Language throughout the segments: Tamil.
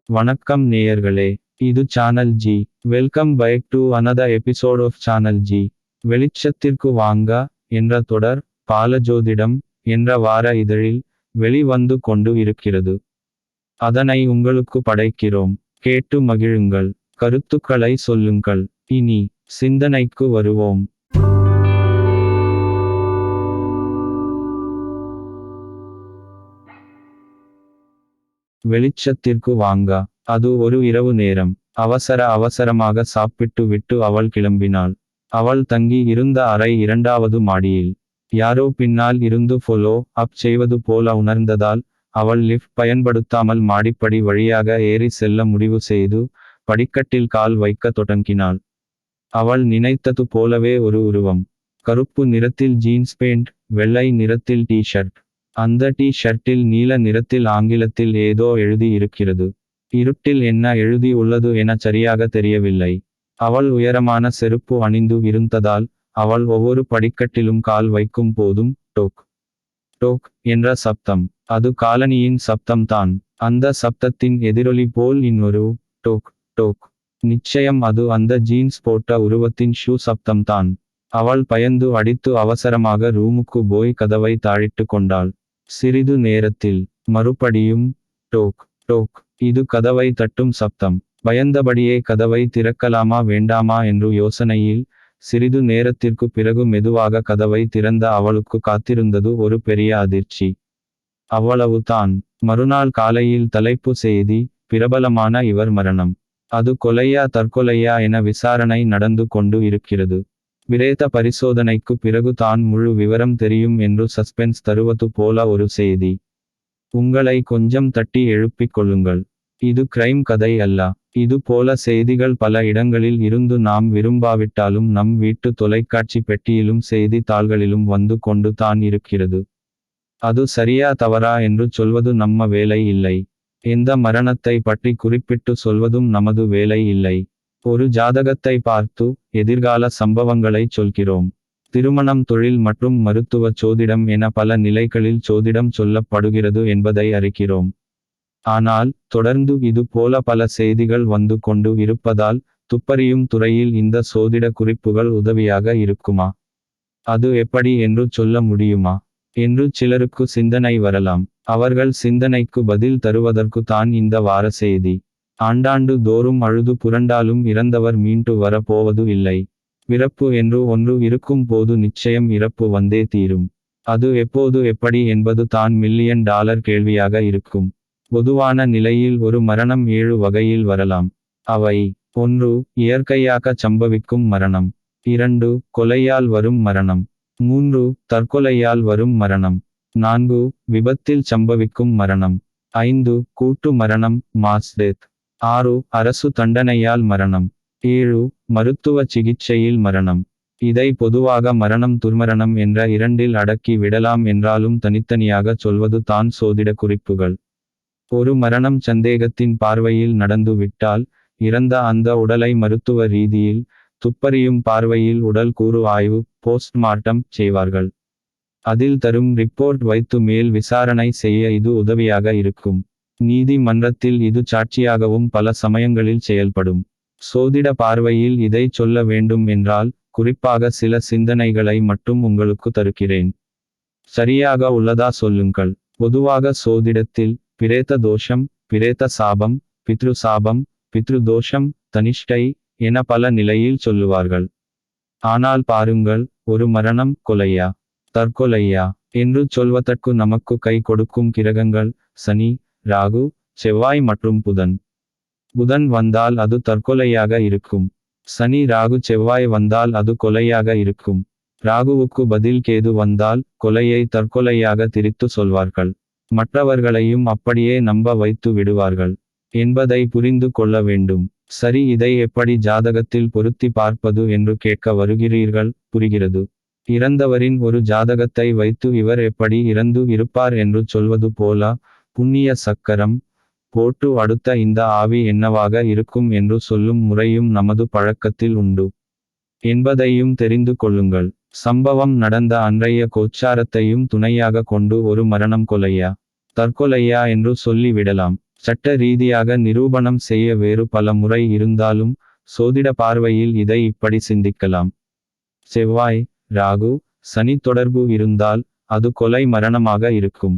வணக்கம் நேயர்களே. இது channel G. Welcome back to another episode of channel G. வெளிச்சத்திற்கு வாங்க என்ற தொடர் பாலஜோதிடம் என்ற வார இதழில் வெளிவந்து கொண்டு இருக்கிறது. அதனை உங்களுக்கு படைக்கிறோம். கேட்டு மகிழுங்கள். கருத்துக்களை சொல்லுங்கள். இனி சிந்தனைக்கு வருவோம். வெளிச்சத்திற்கு வாங்க. அது ஒரு இரவு நேரம். அவசரமாக சாப்பிட்டு விட்டு அவள் கிளம்பினாள். அவள் தங்கி இருந்த அறை 2வது மாடியில். யாரோ பின்னால் இருந்து ஃபாலோ அப் செய்வது போல உணர்ந்ததால் அவள் லிஃப்ட் பயன்படுத்தாமல் மாடிப்படி வழியாக ஏறி செல்ல முடிவு செய்து படிக்கட்டில் கால் வைக்க தொடங்கினாள். அவள் நினைத்தது போலவே ஒரு உருவம். கருப்பு நிறத்தில் ஜீன்ஸ் பேண்ட், வெள்ளை நிறத்தில் டி ஷர்ட். அந்த டி ஷர்ட்டில் நீல நிறத்தில் ஆங்கிலத்தில் ஏதோ எழுதி இருக்கிறது. இருட்டில் என்ன எழுதி உள்ளது என சரியாக தெரியவில்லை. அவள் உயரமான செருப்பு அணிந்து இருந்ததால் அவள் ஒவ்வொரு படிக்கட்டிலும் கால் வைக்கும் போதும் டோக் டோக் என்ற சப்தம். அது காலனியின் சப்தம்தான். அந்த சப்தத்தின் எதிரொலி போல் இன்னொரு டோக் டோக். நிச்சயம் அது அந்த ஜீன்ஸ் போட்ட உருவத்தின் ஷூ சப்தம்தான். அவள் பயந்து அடித்து அவசரமாக ரூமுக்கு போய் கதவை தாழிட்டு கொண்டாள். சிறிது நேரத்தில் மறுபடியும் டோக் டோக். இது கதவை தட்டும் சப்தம். பயந்தபடியே கதவை திறக்கலாமா வேண்டாமா என்று யோசனையில் சிறிது நேரத்திற்கு பிறகு மெதுவாக கதவை திறந்த அவளுக்கு காத்திருந்தது ஒரு பெரிய அதிர்ச்சி. அவ்வளவுதான். மறுநாள் காலையில் தலைப்பு செய்தி, பிரபலமான இவர் மரணம். அது கொலையா தற்கொலையா என விசாரணை நடந்து கொண்டு இருக்கிறது. பிரேத பரிசோதனைக்கு பிறகு தான் முழு விவரம் தெரியும் என்று சஸ்பென்ஸ் தருவது போல ஒரு செய்தி. உங்களை கொஞ்சம் தட்டி எழுப்பிக் கொள்ளுங்கள். இது கிரைம் கதை அல்ல. இது போல செய்திகள் பல இடங்களில் இருந்து நாம் விரும்பாவிட்டாலும் நம் வீட்டு தொலைக்காட்சி பெட்டியிலும் செய்தி தாள்களிலும் வந்து கொண்டு தான் இருக்கிறது. அது சரியா தவறா என்று சொல்வது நம்ம வேலை இல்லை. எந்த மரணத்தை பற்றி குறிப்பிட்டு சொல்வதும் நமது வேலை இல்லை. ஒரு ஜாதகத்தை பார்த்து எதிர்கால சம்பவங்களை சொல்கிறோம். திருமணம், தொழில் மற்றும் மருத்துவ சோதிடம் என பல நிலைகளில் சோதிடம் சொல்லப்படுகிறது என்பதை அறிகிறோம். ஆனால் தொடர்ந்து இது போல பல செய்திகள் வந்து கொண்டு இருப்பதால் துப்பறியும் துறையில் இந்த சோதிட குறிப்புகள் உதவியாக இருக்குமா? அது எப்படி என்று சொல்ல முடியுமா என்று சிலருக்கு சிந்தனை வரலாம். அவர்கள் சிந்தனைக்கு பதில் தருவதற்கு தான் இந்த வார செய்தி. ஆண்டாண்டு தோறும் அழுது புரண்டாலும் இறந்தவர் மீண்டு வர போவது இல்லை. பிறப்பு என்று ஒன்று இருக்கும் போது நிச்சயம் இறப்பு வந்தே தீரும். அது எப்போது, எப்படி என்பது தான் $1,000,000 கேள்வியாக இருக்கும். பொதுவான நிலையில் ஒரு மரணம் 7 வகையில் வரலாம். அவை: 1. இயற்கையாக சம்பவிக்கும் மரணம். 2. கொலையால் வரும் மரணம். 3. தற்கொலையால் வரும் மரணம். 4. விபத்தில் சம்பவிக்கும் மரணம். 5. கூட்டு மரணம், மாஸ் டெத். 6. அரசு தண்டனையால் மரணம். 7. மருத்துவ சிகிச்சையில் மரணம். இதை பொதுவாக மரணம், துர்மரணம் என்ற 2இல் அடக்கி விடலாம் என்றாலும் தனித்தனியாக சொல்வது தான் சோதிட குறிப்புகள். ஒரு மரணம் சந்தேகத்தின் பார்வையில் நடந்து விட்டால் இறந்த அந்த உடலை மருத்துவ ரீதியில், துப்பறியும் பார்வையில் உடல் கூறு ஆய்வு, போஸ்ட்மார்ட்டம் செய்வார்கள். அதில் தரும் ரிப்போர்ட் வைத்து மேல் விசாரணை செய்ய இது உதவியாக இருக்கும். நீதிமன்றத்தில் இது சாட்சியாகவும் பல சமயங்களில் செயல்படும். சோதிட பார்வையில் இதை சொல்ல வேண்டும் என்றால் குறிப்பாக சில சிந்தனைகளை மட்டும் உங்களுக்கு தருகிறேன். சரியாக உள்ளதா சொல்லுங்கள். பொதுவாக சோதிடத்தில் பிரேத தோஷம், பிரேத சாபம், பித்ரு சாபம், பித்ரு தோஷம், தனிஷ்டை என பல நிலையில் சொல்லுவார்கள். ஆனால் பாருங்கள், ஒரு மரணம் கொலையா தற்கொலையா என்று சொல்வதற்கு நமக்கு கை கொடுக்கும் கிரகங்கள் சனி, ராகு, செவ்வாய் மற்றும் புதன். புதன் வந்தால் அது தற்கொலையாக இருக்கும். சனி, ராகு, செவ்வாய் வந்தால் அது கொலையாக இருக்கும். ராகுவுக்கு பதில் கேது வந்தால் கொலையை தற்கொலையாக திரித்து சொல்வார்கள். மற்றவர்களையும் அப்படியே நம்ப வைத்து விடுவார்கள் என்பதை புரிந்து கொள்ள வேண்டும். சரி, இதை எப்படி ஜாதகத்தில் பொருத்தி பார்ப்பது என்று கேட்க வருகிறீர்கள். புரிகிறது. இறந்தவரின் ஒரு ஜாதகத்தை வைத்து இவர் எப்படி இறந்து இருப்பார் என்று சொல்வது போல புண்ணிய சக்கரம் போட்டு அடுத்த இந்த ஆவி என்னவாக இருக்கும் என்று சொல்லும் முறையும் நமது பழக்கத்தில் உண்டு என்பதையும் தெரிந்து கொள்ளுங்கள். சம்பவம் நடந்த அன்றைய கோச்சாரத்தையும் துணையாக கொண்டு ஒரு மரணம் கொலையா தற்கொலையா என்று சொல்லி விடலாம். சட்ட ரீதியாக நிரூபணம் செய்ய வேறு பல முறை இருந்தாலும் சோதிட பார்வையில் இதை இப்படி சிந்திக்கலாம். செவ்வாய், ராகு, சனி தொடர்பு இருந்தால் அது கொலை மரணமாக இருக்கும்.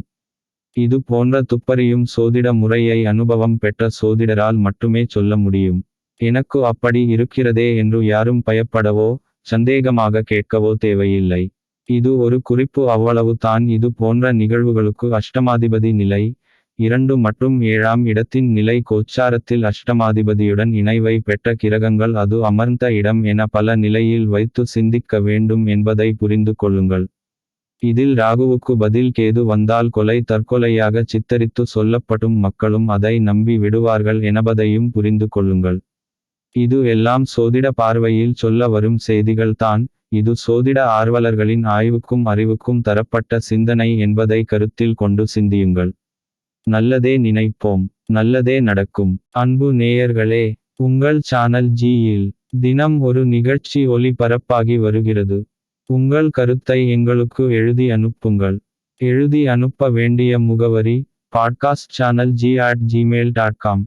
இது போன்ற துப்பறியும் சோதிட முறையை அனுபவம் பெற்ற சோதிடரால் மட்டுமே சொல்ல முடியும். எனக்கு அப்படி இருக்கிறதே என்று யாரும் பயப்படவோ சந்தேகமாக கேட்கவோ தேவையில்லை. இது ஒரு குறிப்பு, அவ்வளவு தான். இது போன்ற நிகழ்வுகளுக்கு அஷ்டமாதிபதி நிலை 2 மற்றும் 7ஆம் இடத்தின் நிலை கோச்சாரத்தில் அஷ்டமாதிபதியுடன் இணைவை பெற்ற கிரகங்கள் அது அமர்ந்த இடம் என பல நிலையில் வைத்து சிந்திக்க வேண்டும் என்பதை புரிந்து கொள்ளுங்கள். இதில் ராகுவுக்கு பதில் கேது வந்தால் கொலை தற்கொலையாக சித்தரித்து சொல்லப்படும் மக்களும் அதை நம்பி விடுவார்கள் என்பதையும் புரிந்து கொள்ளுங்கள். இது எல்லாம் சோதிட பார்வையில் சொல்ல வரும் செய்திகள் தான். இது சோதிட ஆர்வலர்களின் ஆய்வுக்கும் அறிவுக்கும் தரப்பட்ட சிந்தனை என்பதை கருத்தில் கொண்டு சிந்தியுங்கள். நல்லதே நினைப்போம், நல்லதே நடக்கும். அன்பு நேயர்களே, உங்கள் சேனல் ஜியில் தினம் ஒரு நிகழ்ச்சி ஒளிபரப்பாகி வருகிறது. உங்கள் கருத்தை எங்களுக்கு எழுதி அனுப்புங்கள். எழுதி அனுப்ப வேண்டிய முகவரி: podcastchannelg@gmail.com.